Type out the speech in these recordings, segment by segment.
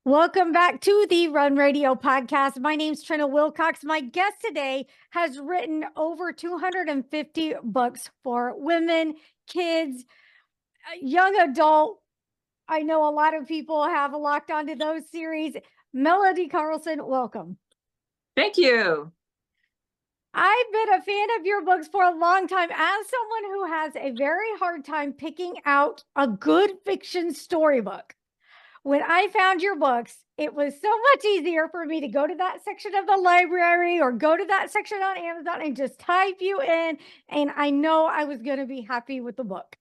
Welcome back to the Run Radio podcast. My name's Trina Wilcox. My guest today has written over 250 books for women, kids, young adult. I know a lot of people have locked onto those series. Melody Carlson, welcome. Thank you. I've been a fan of your books for a long time. As someone who has a very hard time picking out a good fiction storybook, when I found your books, it was so much easier for me to go to that section of the library or go to that section on Amazon and just type you in. And I know I was going to be happy with the book.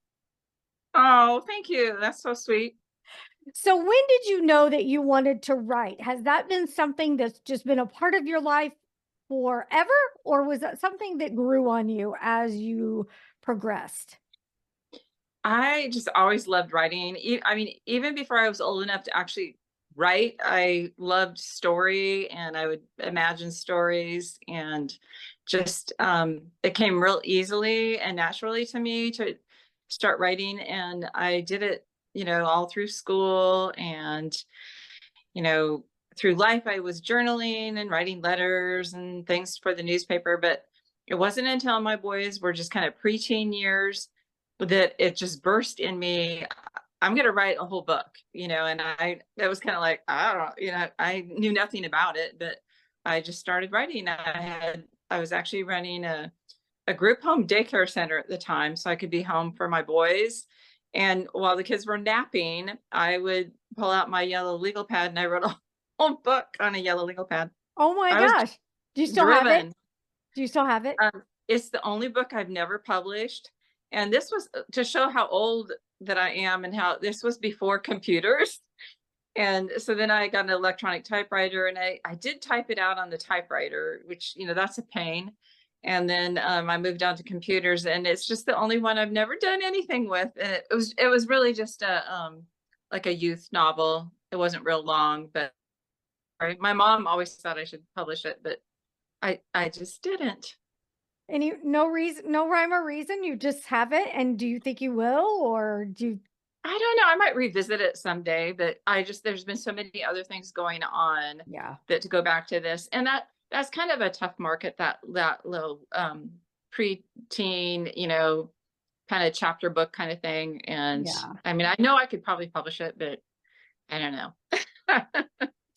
Oh, thank you. That's so sweet. So when did you know that you wanted to write? Has that been something that's just been a part of your life forever? Or was that something that grew on you as you progressed? I just always loved writing. I mean, even before I was old enough to actually write, I loved story and I would imagine stories and just it came real easily and naturally to me to start writing. And I did it, all through school and, you know, through life. I was journaling and writing letters and things for the newspaper, but it wasn't until my boys were just kind of preteen years that it just burst in me. I'm going to write a whole book, and that was kind of like, I don't know, I knew nothing about it, but I just started writing. I was actually running a group home daycare center at the time, so I could be home for my boys. And while the kids were napping, I would pull out my yellow legal pad and I wrote a whole book on a yellow legal pad. Oh my I was gosh. Do you still have it? driven. Do you still have it? It's the only book I've never published. And this was to show how old that I am and how this was before computers. And so then I got an electronic typewriter and I did type it out on the typewriter, which, that's a pain. And then I moved on to computers and it's just the only one I've never done anything with. And it was really just like a youth novel. It wasn't real long, but my mom always thought I should publish it, but I just didn't. And no reason, no rhyme or reason, you just have it. And do you think you will, or do you? I don't know. I might revisit it someday, but there's been so many other things going on Yeah. that to go back to this. And that's kind of a tough market, that little preteen, kind of chapter book kind of thing. And Yeah. I mean, I know I could probably publish it, but I don't know.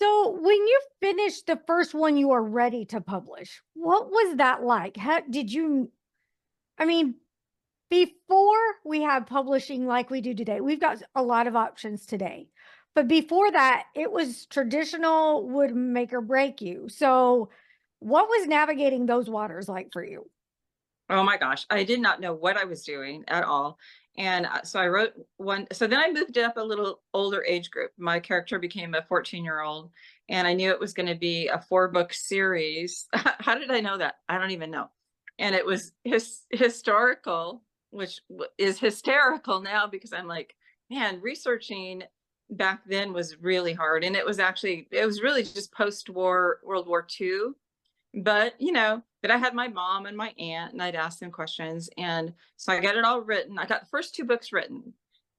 So when you finished the first one you were ready to publish, what was that like? How did you, I mean, before we had publishing like we do today, we've got a lot of options today. But before that, it was traditional, would make or break you. So what was navigating those waters like for you? Oh my gosh, I did not know what I was doing at all. And so I wrote one. So then I moved up a little older age group. My character became a 14-year-old, and I knew it was going to be a 4-book series. How did I know that? I don't even know. And it was historical, which is hysterical now because I'm like, man, researching back then was really hard. And it was really just post-war World War II. But I had my mom and my aunt and I'd ask them questions, and so I got it all written. I got the first 2 books written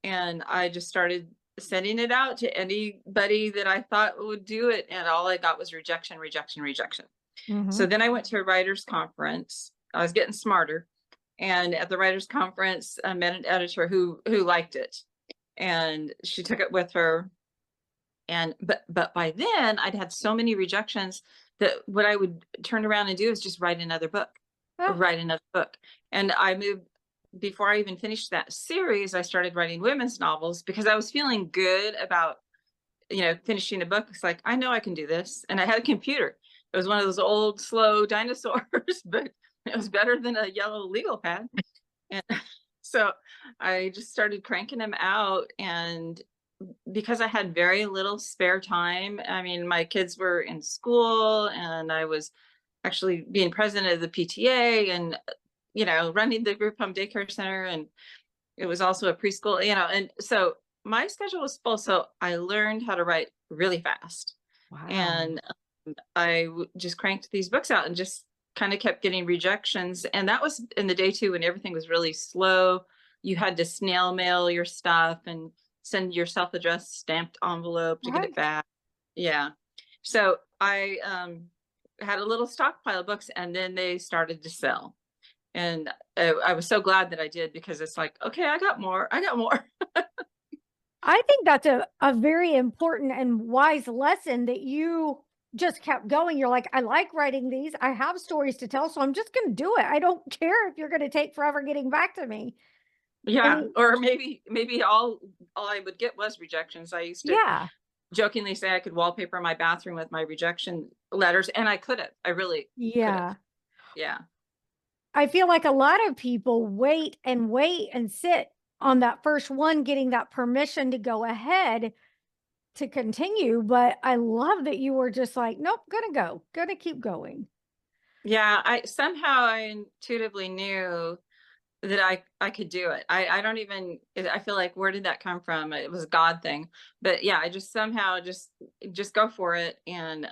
and I just started sending it out to anybody that I thought would do it, and all I got was rejection, rejection, rejection. So then I went to a writers conference. I was getting smarter, and at the writers conference I met an editor who liked it, and she took it with her. And but by then I'd had so many rejections that what I would turn around and do is just write another book, Oh, write another book. And I moved, before I even finished that series, I started writing women's novels because I was feeling good about, finishing a book. It's like, I know I can do this. And I had a computer. It was one of those old, slow dinosaurs, but it was better than a yellow legal pad. And so I just started cranking them out. And because I had very little spare time, I mean, my kids were in school and I was actually being president of the PTA and, running the group home daycare center. And it was also a preschool, and so my schedule was full. So I learned how to write really fast. wow. And just cranked these books out and just kind of kept getting rejections. And that was in the day too, when everything was really slow. You had to snail mail your stuff and send your self-addressed stamped envelope to get it Right. back. Yeah. So I had a little stockpile of books, and then they started to sell. And I was so glad that I did, because it's like, okay, I got more. I got more. I think that's a very important and wise lesson that you just kept going. You're like, I like writing these. I have stories to tell, so I'm just going to do it. I don't care if you're going to take forever getting back to me. And Yeah. Or maybe all I would get was rejections. I used to yeah, jokingly say I could wallpaper my bathroom with my rejection letters, and I could have. I really could have. yeah. Yeah. I feel like a lot of people wait and sit on that first one, getting that permission to go ahead to continue. But I love that you were just like, nope, gonna keep going. Yeah. I intuitively knew that I could do it. I don't even, I feel like, where did that come from? It was a God thing. But yeah, I just somehow just go for it. And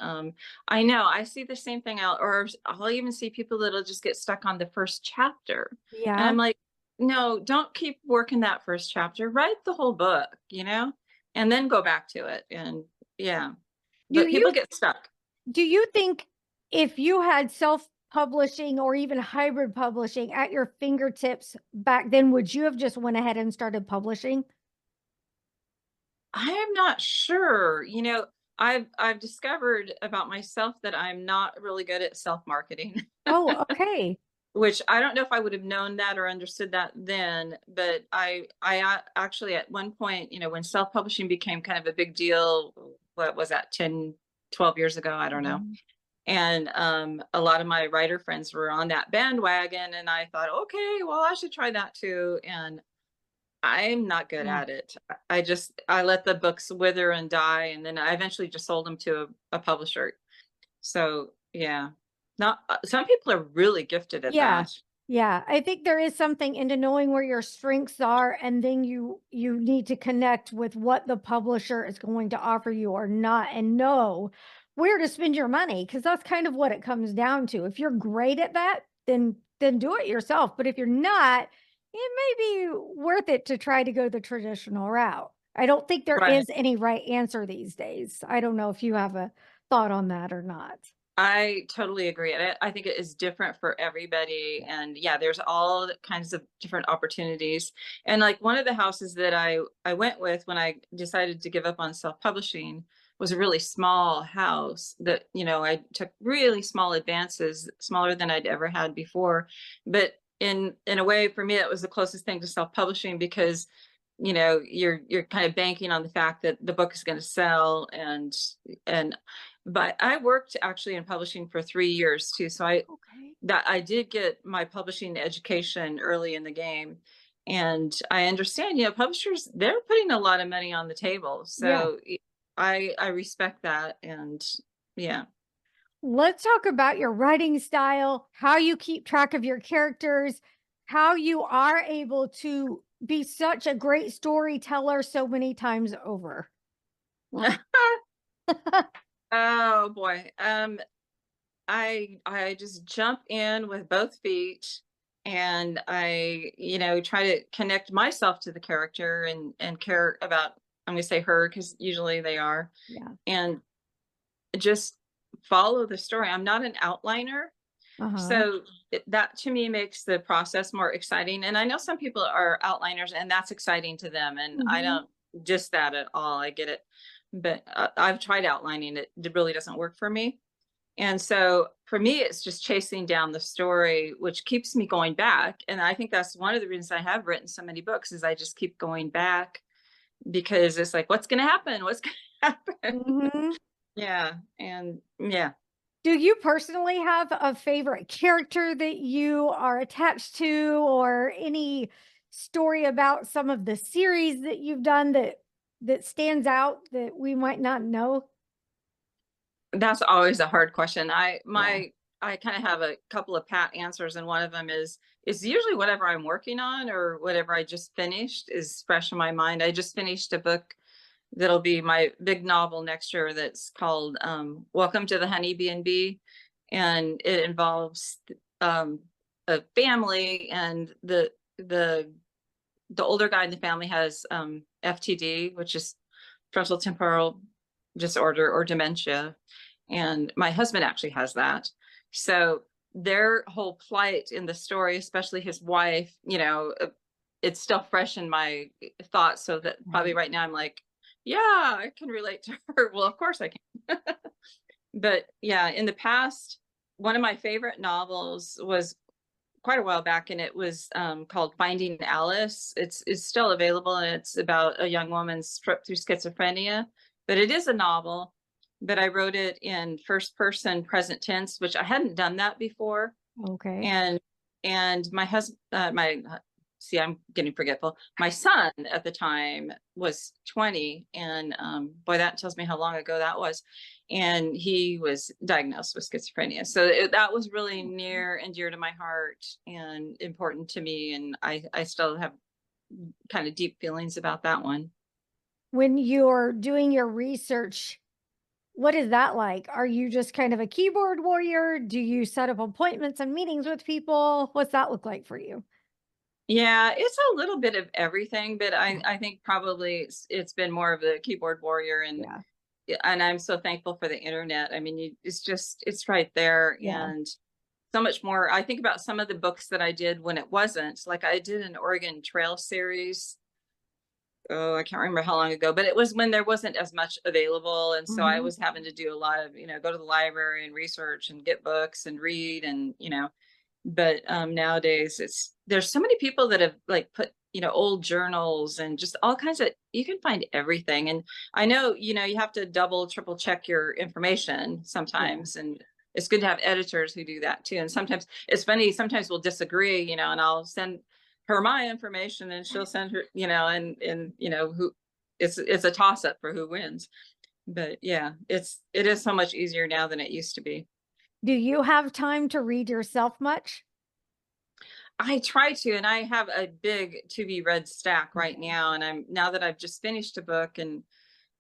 I know I see the same thing out, or I'll even see people that'll just get stuck on the first chapter. And Yeah. I'm like, no, don't keep working that first chapter. Write the whole book, and then go back to it. And yeah. Do But people you get stuck. do you think if you had self-publishing or even hybrid publishing at your fingertips back then, would you have just went ahead and started publishing? I am not sure. I've discovered about myself that I'm not really good at self-marketing, Oh, okay. which I don't know if I would have known that or understood that then, but actually, at one point, when self-publishing became kind of a big deal, what was that, 10, 12 years ago? I don't know. Mhm. And a lot of my writer friends were on that bandwagon, and I thought, okay, well, I should try that too. And I'm not good Yeah. at it. I let the books wither and die, and then I eventually just sold them to a publisher. So, yeah. Not Some people are really gifted at Yeah. that. Yeah. I think there is something into knowing where your strengths are, and then you need to connect with what the publisher is going to offer you or not, and know where to spend your money, because that's kind of what it comes down to. If you're great at that, then do it yourself. But if you're not, it may be worth it to try to go the traditional route. I don't think there Right. is any right answer these days. I don't know if you have a thought on that or not. I totally agree. And I think it is different for everybody. Yeah. And yeah, there's all kinds of different opportunities. And like, one of the houses that I went with when I decided to give up on self-publishing was a really small house that, I took really small advances, smaller than I'd ever had before. But in a way, for me, it was the closest thing to self-publishing, because you're kind of banking on the fact that the book is going to sell. And but I worked actually in publishing for 3 years too, so Okay. I did get my publishing education early in the game. And I understand, publishers, they're putting a lot of money on the table, Yeah. so I respect that. And yeah. Let's talk about your writing style, how you keep track of your characters, how you are able to be such a great storyteller so many times over. Oh boy. I just jump in with both feet, and I, try to connect myself to the character, and care about, I'm going to say her, because usually they are, Yeah. and just follow the story. I'm not an outliner, Uh-huh. so that to me makes the process more exciting. And I know some people are outliners, and that's exciting to them, and I Mhm. don't just that at all. I get it, but I've tried outlining it. It really doesn't work for me. And so for me, it's just chasing down the story, which keeps me going back. And I think that's one of the reasons I have written so many books, is I just keep going back, because it's like, what's going to happen? What's going to happen? Mhm. Yeah. And yeah, Do you personally have a favorite character that you are attached to, or any story about some of the series that you've done that stands out that we might not know? that's always a hard question. Yeah. I kind of have a couple of pat answers, and one of them is usually whatever I'm working on, or whatever I just finished is fresh in my mind. I just finished a book that'll be my big novel next year, that's called Welcome to the Honeybee and Bee. And it involves um, a family, and the older guy in the family has FTD, which is frontal temporal disorder or dementia. And my husband actually has that. So their whole plight in the story, especially his wife, it's still fresh in my thoughts. So that probably Right. right now I'm like, yeah, I can relate to her. Well, of course I can. But yeah, in the past, one of my favorite novels was quite a while back, and it was called Finding Alice. It's still available, and it's about a young woman's trip through schizophrenia. But it is a novel. But I wrote it in first person present tense, which I hadn't done that before. Okay. And my husband, see, I'm getting forgetful. My son at the time was 20, and boy, that tells me how long ago that was. And he was diagnosed with schizophrenia. So that was really Okay. near and dear to my heart and important to me. And I still have kind of deep feelings about that one. When you're doing your research, what is that like? Are you just kind of a keyboard warrior? Do you set up appointments and meetings with people? What's that look like for you? Yeah, it's a little bit of everything, but Yeah. I think probably it's been more of a keyboard warrior. Yeah. And I'm so thankful for the internet. I mean, it's right there, Yeah. and so much more. I think about some of the books that I did when it wasn't. Like I did an Oregon Trail series. Oh, I can't remember how long ago, but it was when there wasn't as much available, and so I Mhm. was having to do a lot of, go to the library and research and get books and read, and but nowadays there's so many people that have like put old journals and just all kinds of, you can find everything. And I know you have to double triple check your information Yeah. sometimes, and it's good to have editors who do that too. And sometimes it's funny, sometimes we'll disagree, and I'll send her my information and she'll send her, and who, it's a toss up for who wins. But yeah, it is so much easier now than it used to be. Do you have time to read yourself much? I try to, and I have a big to be read stack right Okay. now. And now that I've just finished a book, and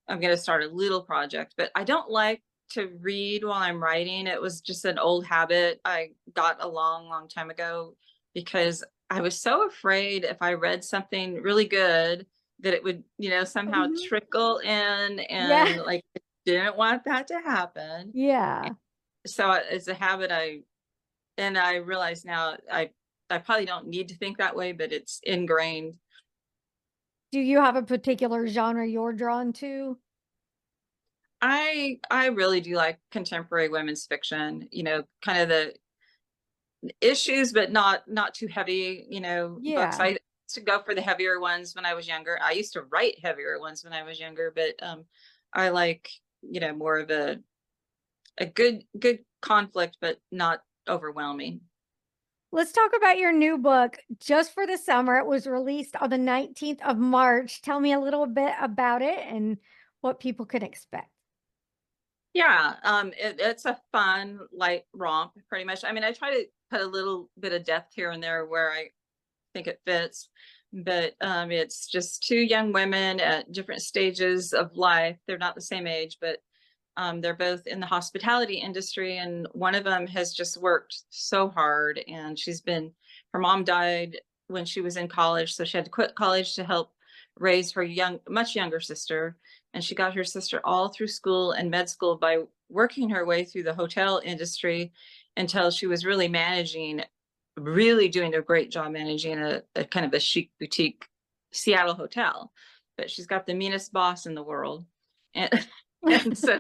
I'm going to start a little project, but I don't like to read while I'm writing. It was just an old habit I got a long, long time ago, because I was so afraid if I read something really good that it would, somehow Mhm. trickle in, and Yeah. like, I didn't want that to happen. Yeah. So it's a habit and I realize now I probably don't need to think that way, but it's ingrained. Do you have a particular genre you're drawn to? I really do like contemporary women's fiction, kind of the issues, but not too heavy, books. Yeah. I used to go for the heavier ones when I was younger. I used to write heavier ones when I was younger, but I like, more of a good conflict, but not overwhelming. Let's talk about your new book, Just for the Summer. It was released on the 19th of March. Tell me a little bit about it and what people can expect. Yeah, it's a fun, light romp, pretty much. I mean, I try to put a little bit of depth here and there where I think it fits, but it's just two young women at different stages of life. They're not the same age, but they're both in the hospitality industry, and one of them has just worked so hard. And her mom died when she was in college, so she had to quit college to help raise her much younger sister. And she got her sister all through school and med school by working her way through the hotel industry until she was really doing a great job managing a kind of a chic boutique Seattle hotel. But she's got the meanest boss in the world. And and so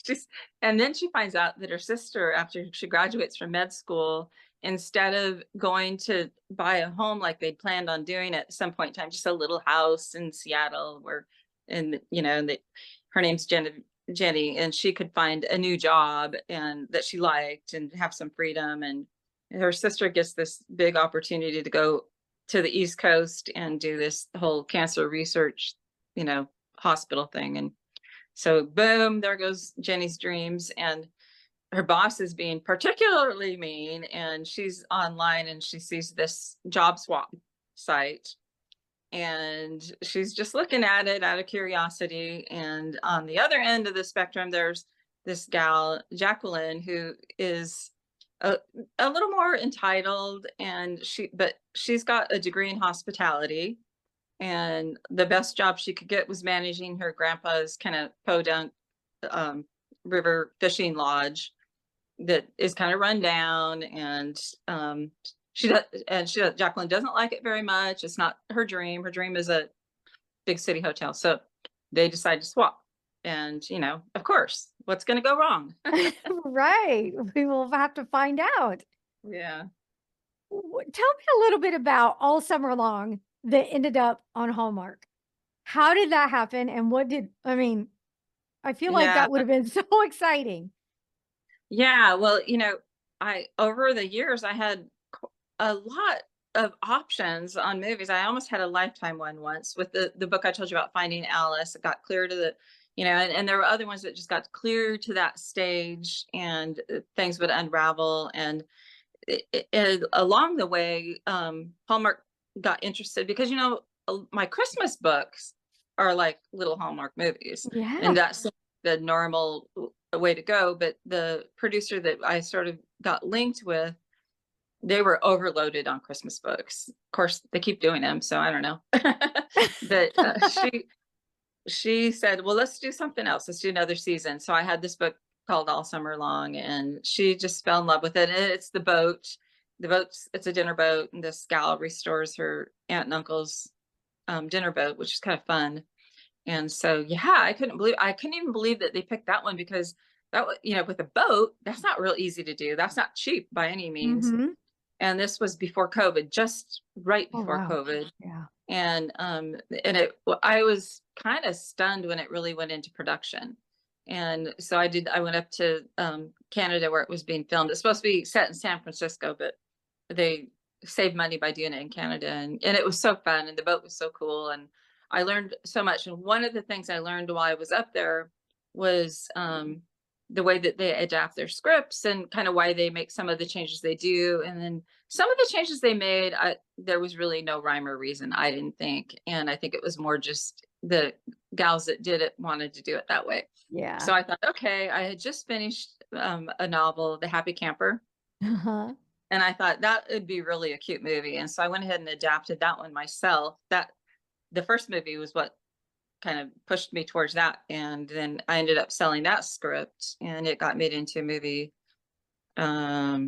she's and then she finds out that her sister, after she graduates from med school, instead of going to buy a home like they'd planned on doing at some point in time, just a little house in Seattle where, and her name's Jenny, and she could find a new job and that she liked and have some freedom. And her sister gets this big opportunity to go to the East Coast and do this whole cancer research, hospital thing. And so boom, there goes Jenny's dreams. And her boss is being particularly mean, and she's online and she sees this job swap site, and she's just looking at it out of curiosity. And on the other end of the spectrum, there's this gal, Jacqueline, who is a, a little more entitled, and she's got a degree in hospitality, and the best job she could get was managing her grandpa's kind of podunk um, river fishing lodge that is kind of run down, and she does, and Jacqueline doesn't like it very much. It's not her dream. Her dream is a big city hotel. So they decide to swap. And, of course, what's going to go wrong? Right. We will have to find out. Yeah. Tell me a little bit about All Summer Long that ended up on Hallmark. How did that happen? And I mean, I feel like Yeah. that would have been so exciting. Yeah. Well, over the years, I had a lot of options on movies. I almost had a Lifetime one once with the book I told you about, Finding Alice. It got clear to and there were other ones that just got clear to that stage, and things would unravel. And along the way, Hallmark got interested because my Christmas books are like little Hallmark movies, Yeah. and that's the normal way to go. But the producer that I sort of got linked with, they were overloaded on Christmas books. Of course, they keep doing them, so I don't know. But she said, "Well, let's do something else. Let's do another season." So I had this book called All Summer Long, and she just fell in love with it. And it's the boat. It's a dinner boat, and this gal restores her aunt and uncle's dinner boat, which is kind of fun. And so, yeah, I couldn't even believe that they picked that one, because that was, with a boat, that's not real easy to do. That's not cheap by any means. Mhm. And this was before COVID, just right Oh, before wow. COVID. Yeah. I was kind of stunned when it really went into production. And so I went up to Canada where it was being filmed. It's supposed to be set in San Francisco, but they saved money by doing it in Canada. And it was so fun, and the boat was so cool. And I learned so much. And one of the things I learned while I was up there was the way that they adapt their scripts, and kind of why they make some of the changes they do. And then some of the changes they made, there was really no rhyme or reason, I didn't think. And I think it was more just the gals that did it wanted to do it that way. So Yeah. I thought, okay, I had just finished a novel, The Happy Camper, Uh-huh. and I thought that would be really a cute movie. And so I went ahead and adapted that one myself. That the first movie was what kind of pushed me towards that. And then I ended up selling that script, and it got made into a movie a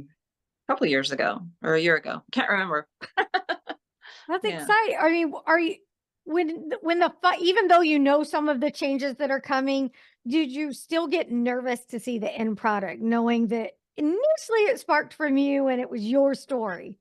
couple years ago, or a year ago. Can't remember. That's Yeah. exciting. I mean, are you when even though you know some of the changes that are coming, did you still get nervous to see the end product, knowing that initially it sparked from you and it was your story?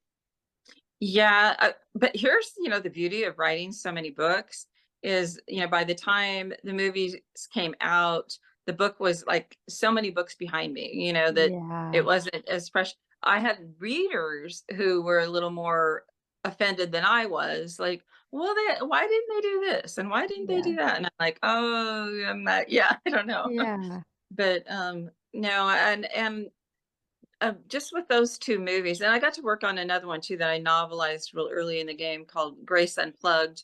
Yeah, but here's, the beauty of writing so many books is, by the time the movies came out, the book was like so many books behind me, that it Yeah. wasn't as fresh. I had readers who were a little more offended than I was, like, well, why didn't they do this? And why didn't they Yeah. do that? And I'm like, oh, I'm not, yeah, I don't know. Yeah. But no, and just with those two movies, and I got to work on another one too that I novelized real early in the game, called Grace Unplugged,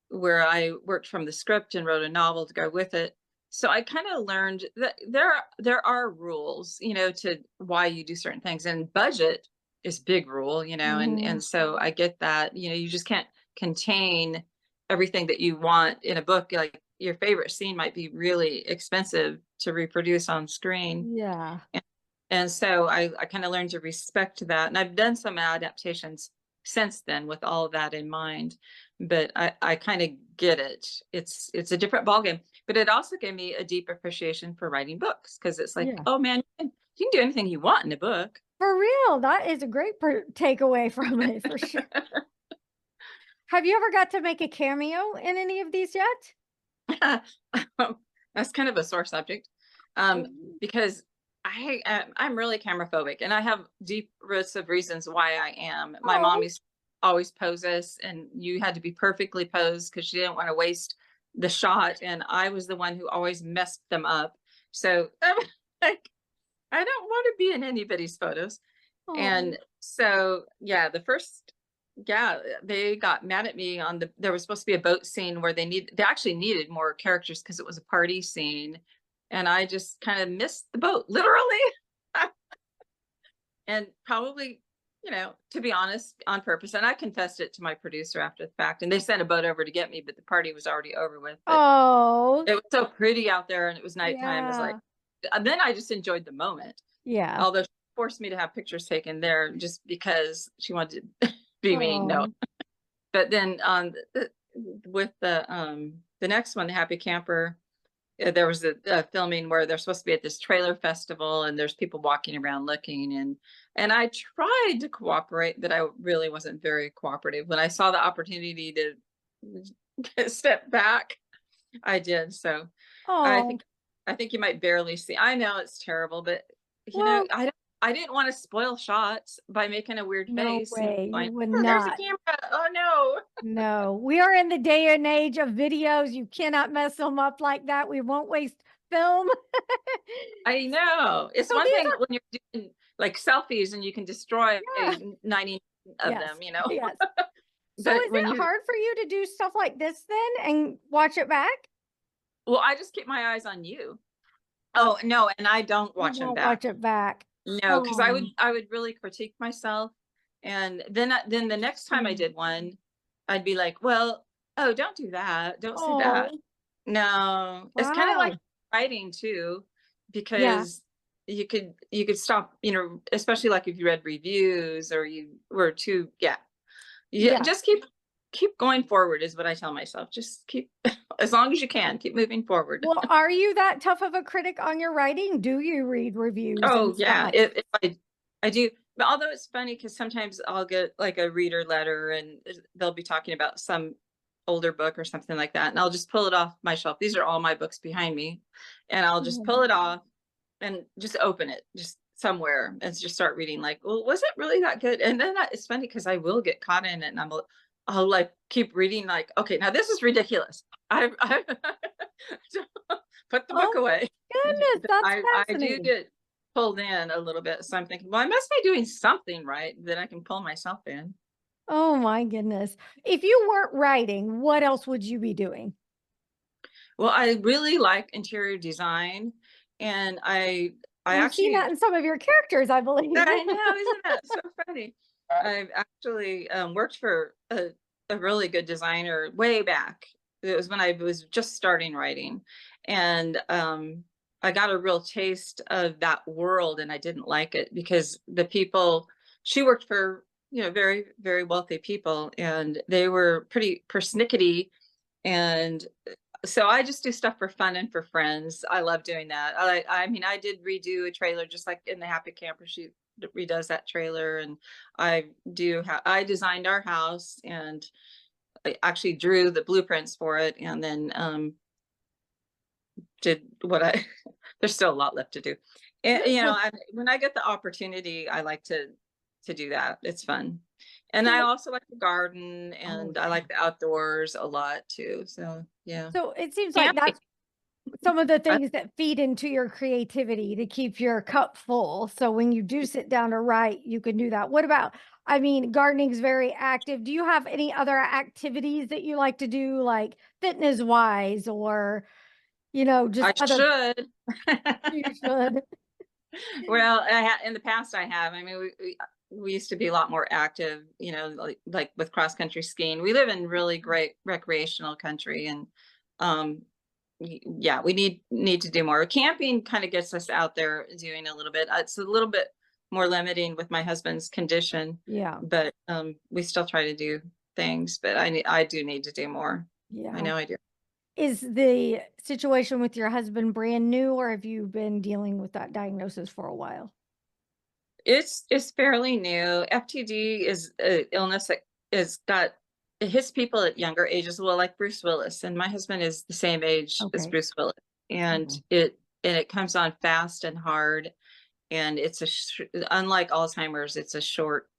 where I worked from the script and wrote a novel to go with it. So I kind of learned that there are rules, to why you do certain things, and budget is big rule, and Mhm. so I get that, you just can't contain everything that you want in a book. Like, your favorite scene might be really expensive to reproduce on screen. Yeah. And so I kind of learned to respect that. And I've done some adaptations since then with all of that in mind. But I kind of get it. It's a different ballgame. But it also gave me a deep appreciation for writing books, because it's like, Yeah. oh man, you can do anything you want in a book. For real, that is a great takeaway from it for sure. Have you ever got to make a cameo in any of these yet? That's kind of a sore subject, Oh, because I'm really camera phobic, and I have deep roots of reasons why I am. My mom oh, used to always pose us, and you had to be perfectly posed because she didn't want to waste the shot, and I was the one who always messed them up. So I'm like, I don't want to be in anybody's photos. oh, And so, yeah, yeah, they got mad at me there was supposed to be a boat scene where they actually needed more characters because it was a party scene. And I just kind of missed the boat, literally. And probably, to be honest, on purpose. And I confessed it to my producer after the fact, and they sent a boat over to get me, but the party was already over with. But Oh, it was so pretty out there, and it was nighttime. It's like, yeah. then I just enjoyed the moment. Yeah. Although she forced me to have pictures taken there just because she wanted to be mean. No, Oh, but then with the next one, the Happy Camper, there was a filming where they're supposed to be at this trailer festival, and there's people walking around looking, and I tried to cooperate, but I really wasn't very cooperative. When I saw the opportunity to step back, I did. So I oh, think I think you might barely see. I know it's terrible, but well, I didn't want to spoil shots by making a weird no face and way. You going, would oh, there's a not. camera. Oh no. No, we are in the day and age of videos. You cannot mess them up like that. We won't waste film. I know. It's So one these thing when you're doing like selfies and you can destroy are, yeah, 90 of yes, them, you know. yes. So But is when it you hard for you to do stuff like this then and watch it back? well, I just keep my eyes on you. Oh, Oh, no, and I don't you watch them won't back. watch it back. No, because Oh, I would really critique myself, and then the next time I mm. did one, I'd be like, "Well, oh, don't do that. Don't say that." Oh, No, it's kind of like wow. writing too, Yeah, because you could stop, especially like if you read reviews or you were too, yeah. Yeah, yeah. just keep going forward is what I tell myself. Just keep as long as you can, keep moving forward. Well, are you that tough of a critic on your writing? Do you read reviews Oh and stuff yeah, like if I do, but although it's funny because sometimes I'll get like a reader letter and they'll be talking about some older book or something like that, and I'll just pull it off my shelf. These are all my books behind me, and I'll just pull that? it off and just open it just somewhere and just start reading. Like, well, was it really that good? And then it's funny because I will get caught in it, and I'll like keep reading. Like, okay, now this is ridiculous. I put the book Oh away. my goodness, that's I do fascinating. get pulled in a little bit. So I'm thinking, well, I must be doing something right that I can pull myself in. Oh my goodness. If you weren't writing, what else would you be doing? Well, I really like interior design, and I We've seen that actually in some of your characters, I believe. I know, isn't that so funny? I've actually worked for a really good designer way back. It was when I was just starting writing, and I got a real taste of that world, and I didn't like it because the people she worked for, very very wealthy people, and they were pretty persnickety, and so I just do stuff for fun and for friends. I love doing that. I mean, I did redo a trailer just like in the Happy Camper. She redoes that trailer, and I designed our house, and I actually drew the blueprints for it, and then did what I. There's still a lot left to do, and when I get the opportunity, I like to do that. It's fun, and I So, also like to garden, oh and I yeah. like the outdoors a lot too. So yeah. So it seems like Camping. that's some of the things that feed into your creativity to keep your cup full. So when you do sit down to write, you can do that. What about, I mean, gardening is very active. Do you have any other activities that you like to do, like fitness wise, or, just I other, should. you should. Well, in the past I have. I mean, we used to be a lot more active, like with cross country skiing. We live in really great recreational country, and um, yeah, we need to do more. Camping kind of gets us out there doing a little bit. It's a little bit more limiting with my husband's condition, Yeah. but we still try to do things. But I do need to do more. I Yeah. know I do. Is the situation with your husband brand new, or have you been dealing with that diagnosis for a while? It's fairly new. FTD is an illness that is got it hits people at younger ages. Well, like Bruce Willis, and my husband is the same age as Okay. Bruce Willis, and Mhm. it comes on fast and hard, and unlike Alzheimer's, it's a short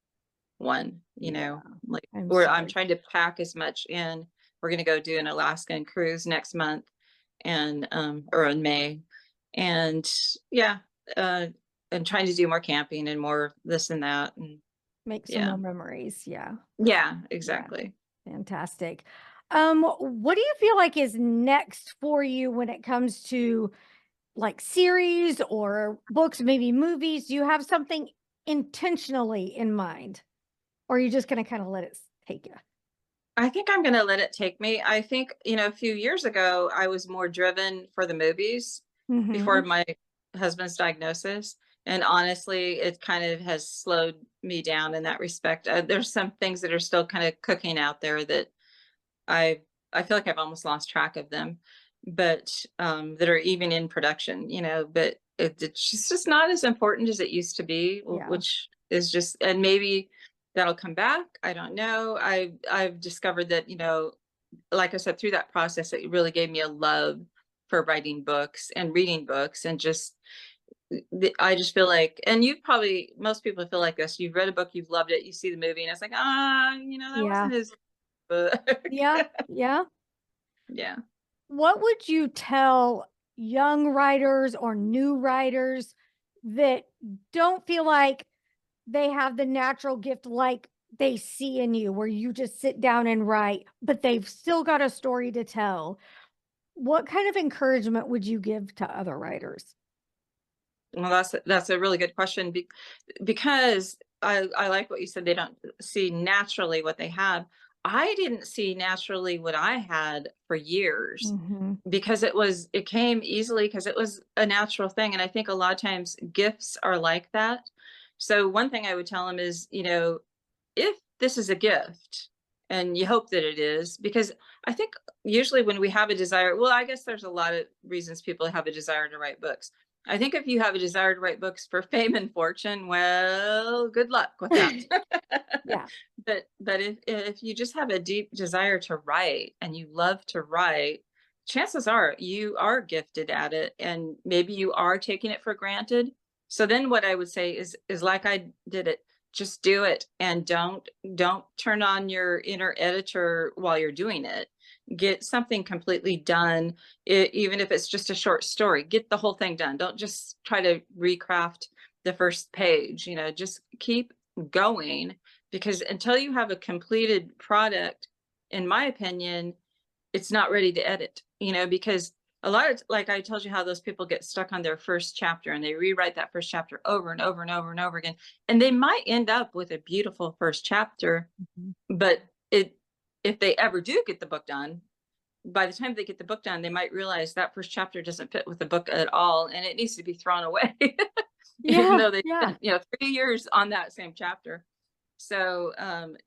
one. Yeah. Like I'm where I'm sorry. trying to pack as much in. We're going to go do an Alaskan cruise next month, and or in May, and yeah, uh, and trying to do more camping and more this and that, and Make some yeah, more memories. Yeah. yeah, Yeah. exactly. Fantastic. What do you feel like is next for you when it comes to like series or books, maybe movies? Do you have something intentionally in mind? Or are you just gonna kinda let it take you? I think I'm gonna let it take me. I think, a few years ago, I was more driven for the movies before Mhm. my husband's diagnosis. And honestly, it kind of has slowed me down in that respect. There's some things that are still kind of cooking out there that I I feel like I've almost lost track of them, but that are even in production, but it's just not as important as it used to be, Yeah. which is just, and maybe that'll come back. I don't know. I've discovered that, like I said, through that process, it really gave me a love for writing books and reading books and just I just feel like, and you probably, most people feel like this. You've read a book, you've loved it, you see the movie, and it's like, that Yeah. wasn't his book. Yeah. Yeah. Yeah. What would you tell young writers or new writers that don't feel like they have the natural gift like they see in you, where you just sit down and write, but they've still got a story to tell? What kind of encouragement would you give to other writers? Well, that's a really good question because I like what you said. They don't see naturally what they have. I didn't see naturally what I had for years Mhm. because it came easily because it was a natural thing. And I think a lot of times gifts are like that. So one thing I would tell them is, if this is a gift, and you hope that it is, because I think usually when we have a desire, well, I guess there's a lot of reasons people have a desire to write books. I think if you have a desire to write books for fame and fortune, well, good luck with that. Yeah. But if you just have a deep desire to write and you love to write, chances are you are gifted at it, and maybe you are taking it for granted. So then what I would say is like I did it, just do it, and don't turn on your inner editor while you're doing it. Get something completely done, even if it's just a short story. Get the whole thing done. Don't just try to recraft the first page. Just keep going, because until you have a completed product, in my opinion, it's not ready to edit. Because a lot of, like I told you, how those people get stuck on their first chapter and they rewrite that first chapter over and over and over and over again, and they might end up with a beautiful first chapter, Mhm. but it if they ever do get the book done, by the time they get the book done, they might realize that first chapter doesn't fit with the book at all, and it needs to be thrown away. Even Yeah. though they Yeah. spent, 3 years on that same chapter. So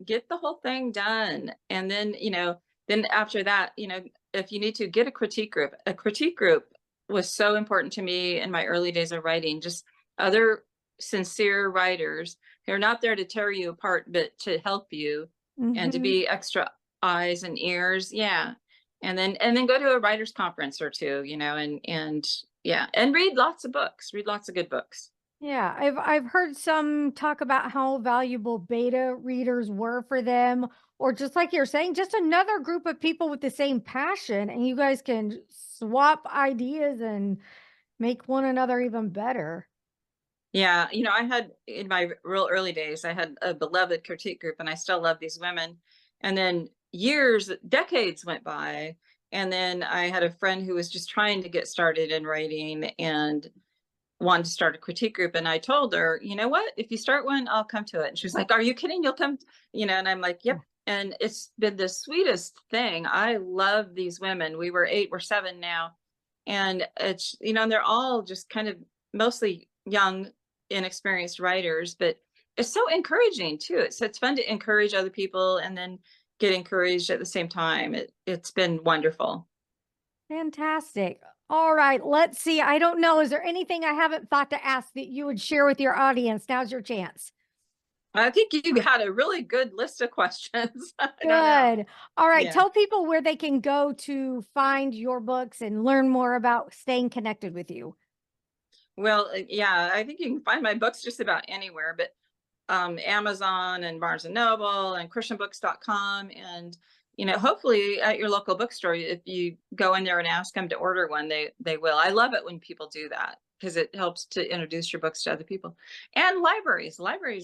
get the whole thing done, and then after that, if you need to, get a critique group. A critique group was so important to me in my early days of writing. Just other sincere writers who are not there to tear you apart, but to help you and to Mhm. be extra eyes and ears. Yeah. And then go to a writers conference or two, and yeah, and read lots of books. Read lots of good books. Yeah, I've heard some talk about how valuable beta readers were for them, or just like you're saying, just another group of people with the same passion, and you guys can swap ideas and make one another even better. Yeah, I had, in my real early days, I had a beloved critique group, and I still love these women. And then years, decades went by, and then I had a friend who was just trying to get started in writing and wanted to start a critique group. And I told her, you know what? If you start one, I'll come to it. And she was like, "Are you kidding? You'll come?" And I'm like, Yeah. "Yep." And it's been the sweetest thing. I love these women. We were 8, we're 7 now, and it's and they're all just kind of mostly young, inexperienced writers, but it's so encouraging too. It's fun to encourage other people and then get encouraged at the same time. It's been wonderful. Fantastic. All right, let's see. I don't know. Is there anything I haven't thought to ask that you would share with your audience? Now's your chance. I think you had a really good list of questions. I don't know. Good. All right, Yeah. tell people where they can go to find your books and learn more about staying connected with you. Well, yeah, I think you can find my books just about anywhere, but Amazon and Barnes and Noble and christianbooks.com, and hopefully at your local bookstore, if you go in there and ask them to order one, they will. I love it when people do that because it helps to introduce your books to other people. And libraries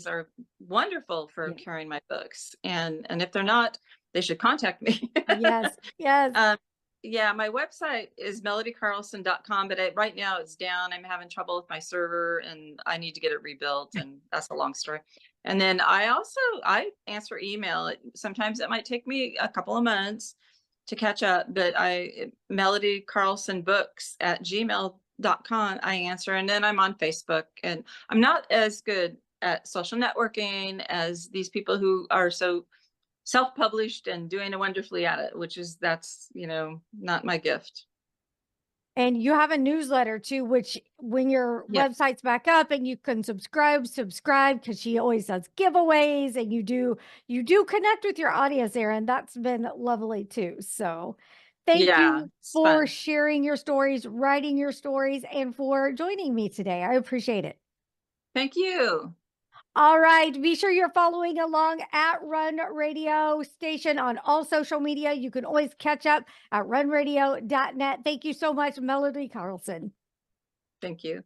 are wonderful for Yeah. carrying my books, and if they're not, they should contact me. Yes. Yes. um, Yeah, my website is melodycarlson.com, but right now it's down. I'm having trouble with my server and I need to get it rebuilt, and that's a long story. And then I answer email. Sometimes it might take me a couple of months to catch up, but Melody Carlson Books at gmail.com I answer, and then I'm on Facebook, and I'm not as good at social networking as these people who are so self-published and doing wonderfully at it, which is that's, not my gift. And you have a newsletter too, which when your Yeah. website's back up and you can subscribe because she always does giveaways and you do connect with your audience there, and that's been lovely too. So thank Yeah, you it's for fun. sharing your stories, writing your stories, and for joining me today. I appreciate it. Thank you. All right. Be sure you're following along at Run Radio Station on all social media. You can always catch up at runradio.net. Thank you so much, Melody Carlson. Thank you.